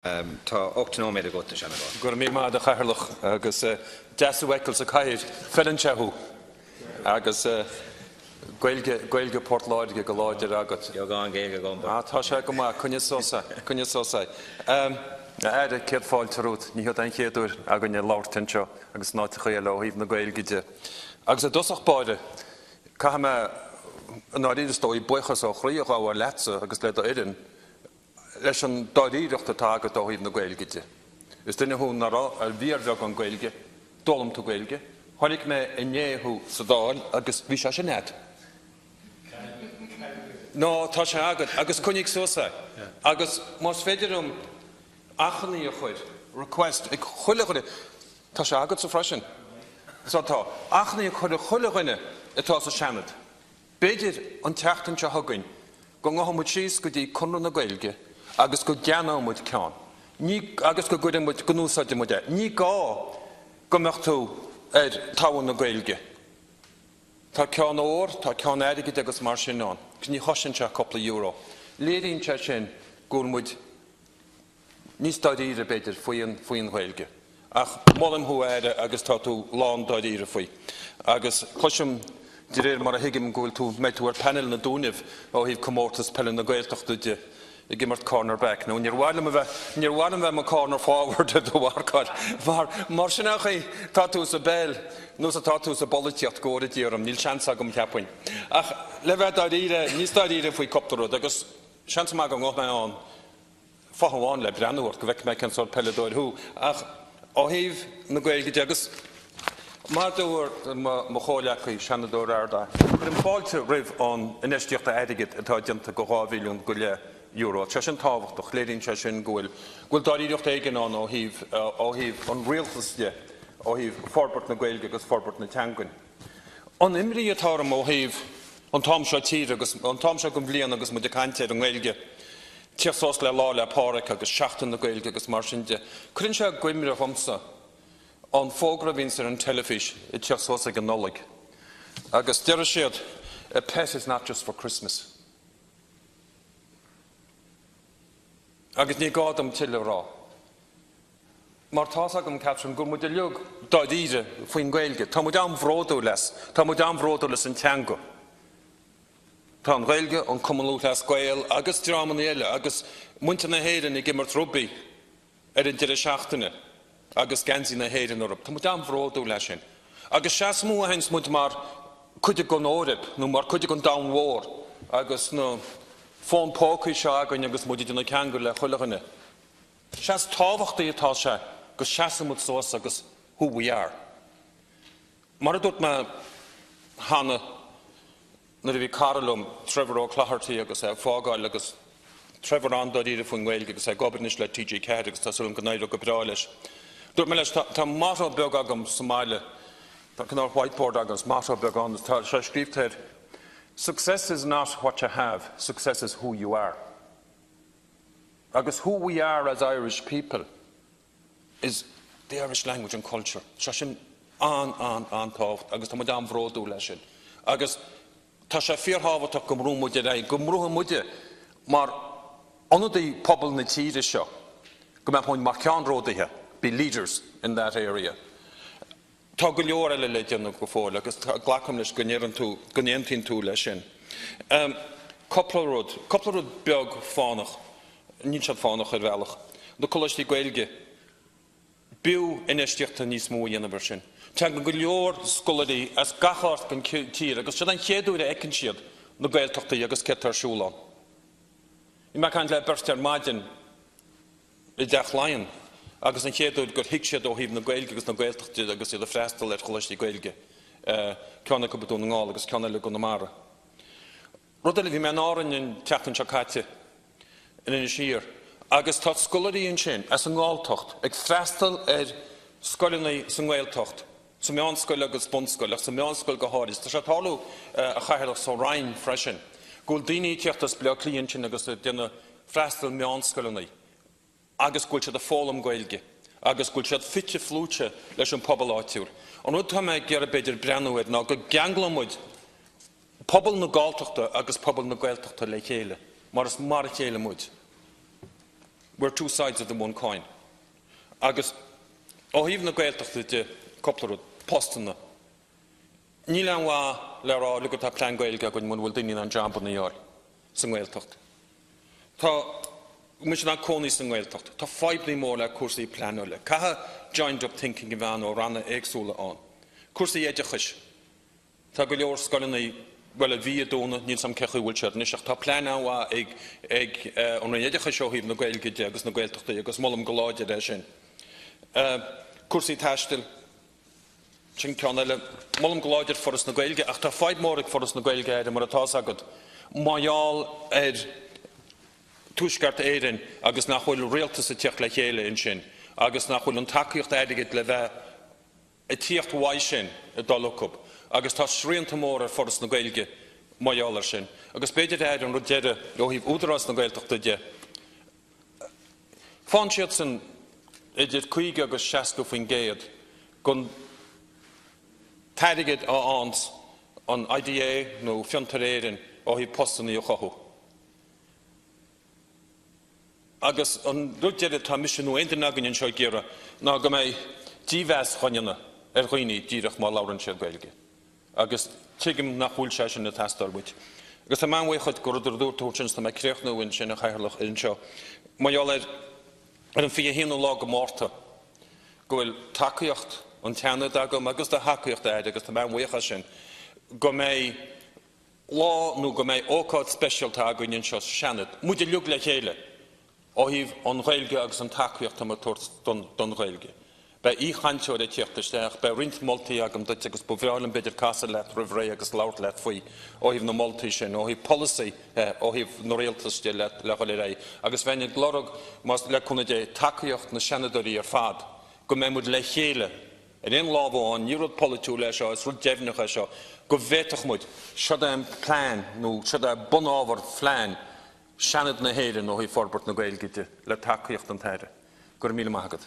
Tá 8 nóméad a gota seanna. Gur mí má a chairlach agus deasúhail sa caiir feanseú agus Gaeilge Portláide go láidir agat. Gáin Gaeilge gomba. Tá sé go má cunne sósa. Éidir céad fáil tarút, ní an chéadúir a gon láirtainseo agus náte chuile híomh na Gaeilgeide. Agus a dosach báide, cha me an áirídastóí buchas ó chríoch áhar letse agus le Éireann leis an dáiríireachta tágad ó híomh na Gaeilgeide. Is duine hún nará ar bhíorbeag an Gaeilge, dólam tú Gaeilge, tháinig me inéú sa dáil agus bhí se Seanad. No, tá sé agad, agus chunig sósa. Agus más féidirm achannaí a chuid, request, ag chuile chuide, tá sé agad sa freisin. So tá, achannaí a chuile chuine atá sa Seanad. Beidir an teachtain se thugainn, go ngáthamid síos go dtí chunran na Gaeilge, agus go geanamid ceann. Agus go gcuireamid go núsáide muide. Ní gá go meach tú táhain na Gaeilge. Tá ceann óir, tá ceann airigid agus mar sin ná. Ní thosin se coppla euro. Léiríonn se sin gúrmuid níos dáiríre beidir faoin Gaeilge. Ach mollim thu éire agus tá tú lán dáiríre faoi. Agus chluisim de réir mar a hiigim gúil tú méid tú ar panel na dúnimh ó híomh commórtas pellin na Gaeltachtaide I gimmert cornerback. Now, near one of them a corner forward to the workout. Marshanachi tatus a bell, no tatus a bullet yet go to Jerum, Nil Chansagum Capwin. Ach, Levet idea, Nistad if we copter, because Chansmagum off my own. Fahawan le Branur, Quebec Mecan sort Pellador who, ach, Ohiv, Naguel Jagus. Mardour, Moholaki, Seanadóir Arda. But in fall to riv on an estiach the Edigit at Argent go Havillion Gulle. Euro. Chashin Tavach, the Cléidigh Chashin Gul. Gul Dáiríocht Éigean on Ohiv on realtas, yeah, Ohiv Forbert na Gaeilge agus Forbert na Tanguin. On Imri Ataram Ohiv, on Tom Shatir, on Tom Shagumblian agus Mudicante and Gaeilge. Tiasos le Lá le Pádraig agus Seachtain na Gaeilge agus Marshinde. Crincha Gwimra Homsa on Fogra Vincer and Telefish, it Tiasos a Ganolig. Agus Derashid, a pet is not just for Christmas. Agus ní gádam tiile rá. Mar tásagam caption gur muid leog dáidíre faoin Gaeilge. Tá muid am bhródú les. Tá muid am bhródú les an teanga. Tá an Gaeilge an cummanlú les Gael agus dráman eile agus muinte na héireann I gimmert rugby ar an deire seachtaine agus gansaí na héireann orb. Tá muid am bhródú leis sin. Agus seas mú a hens muid mar cuide gon órib, nó mar cuide gon downmhór agus nó Fón pócaí seo agan agus muid na ceangur le chuilechine. Seas tábhachtaí atá se, gus seasamud sós agus who we are. Mar a dúirt me Hannah na bhí Carolum, Trevor O'Claherty agus fágáil agus Trevor Andaíre faoin Gaeilge agus gobarnis le TG Céidigh agus tá sulm go naidh go brá leis. Dúirt me leis tá mátha beag agam Somália, tá cinál whiteboard agus mátha beag an, tá se scríbteir success is not what you have, success is who you are. Agus who we are as Irish people is the Irish language and culture. Shashin an táft, agus tá madam bhródú leis sin. Agus tá sé fíorthabhaach go mrú muide é, go mrútha muide, mar anadaí pobl na tíre seo, go mbeadh mar ceann ródaithe, be leaders in that area. Tá go leor eile le déanamh go fóil, agus ghlacam leis go néantaíonn tú leis sin. Coppla rud beag fánach, níl siad fánach ar bhealach. Do Coláistí Gaeilge, biú inistíochta níos mó dhéanamh sin. Tá go leor scoláirí as gachart gan tír, agus siad an chéadúir eicinn siad na Gaeltachtaí agus cetar siúlán. I me can le berst ar maidin I deach lainn. Agus an chéadúid gur hiic siad ó híomh na Gaeilge agus na Gaeltachtaí agus iad a freastal ar Coláistí Gaeilge. Ceanna go betún ngáil agus ceanna le go na mara. Rud eile bhí me an áireann in teachtain seo caite in ina siar. Agus tá scoláirí sin as an ngáiltocht ag freastal ar scoileanna sa Gaeltocht. Sa meánscoil agus bunscoil ach sa meánscoil go háiris. Tá sé talú a chaitheach sa Ryan freisin. Gúil daoine teachtas blia clíonn sin agus déanna freastal meánscoileanna. Agus gúil siad a fólam Gaeilge, agus gúil siad fitte flúte leis an pobl áitiúr. An rud tá me gur beidir breanúid ná go geanglamúid pobl na Gaeltachta agus pobl na Gaeltachta le chéile, mar is mar chéile múid. We're two sides of the one coin. Agus, híomh na Gaeltachta de copplar postana. Ní le bhá le rá lugat a plán Gaeilge go mun bhfuil daoine an jamba na eol san Gaeltacht. Tá muis na cónaí san Gaeltacht. Tá feibní mór le cuasaí plánóla. Catha joined up thinking bhean ó ranna éagsúla an. Cuasaí éidechais. Tá go leor scoilnaí well a bhí dóna níl sam cechu bhfuil sead níos tá plán bhá ag an éidechais seo híomh na Gaeilge agus na Gaeltachta agus mollam go láide é sin. Cuasaí taistil sin ceanna mollam go láidir foras na Gaeilge ach tá feib mór ag foras na Gaeilge éidir mar atá agad. Maiall tuisceart Éireann agus nach bhfuil rialtas a teach le chéile in sin, agus nach bhfuil an tacaíocht airgid le bheith a tíocht mhaith sin a dulcub, agus tá sríanta mór ar foras na Gaeilge maiall sin. Agus beidir éidir an rudéire ó híomh údarás na Gaeltachta de. Fáin siad san idir 5 agus 6 go faoin géad gon Pádraig á ans an IDA nó fiontar Éireann ó híomh postannaí ó chothú. Agus an rudéire tá misisiú éidir agan seo géire ná go mbeidh díomheas chuineanna ar dhaoine díreach má labhrann sé Gaeilge. Agus tuigim nach bhfuil sé sin na teastáilmuid. Agus tá meanmhaochad go idir dúirtúirtins tá mé créochnú in sin na chaithirlach in seo. Maiall ar an fí híanú lá go mórta go bhfuil tacaíocht an Seanad agam agus de hacaíocht éide agus tá meanmhaocha sin go mbeidh lá nó go mbeidh ócáid speisialta againn in seo Seanad. Muidir liug le chéile ó híomh an Gaeilge agus an tacaíocht am don Gaeilge. Bei chainteo de tíochttasteach, bei rint moltaí agam duit agus bhreálan beidir casa leat rihré agus labhart leat faoi ó híomh na moltaí sin, ó híomh policy ó híomh na réaltaiste le ré. Agus bhaine glórag más le chuna dé tacaíocht na Seanadóirí ar fad, go mbeidh muid le chéile in éon lábháin, ní rud politú le seo, is rud deimhneach seo, go bhéiteach muid, siad an plán nó siad an bunábhar phlean Seanad na Héireann ó hí forbert na Gaeilge le tacaíocht an taire. Gur míle maithagad.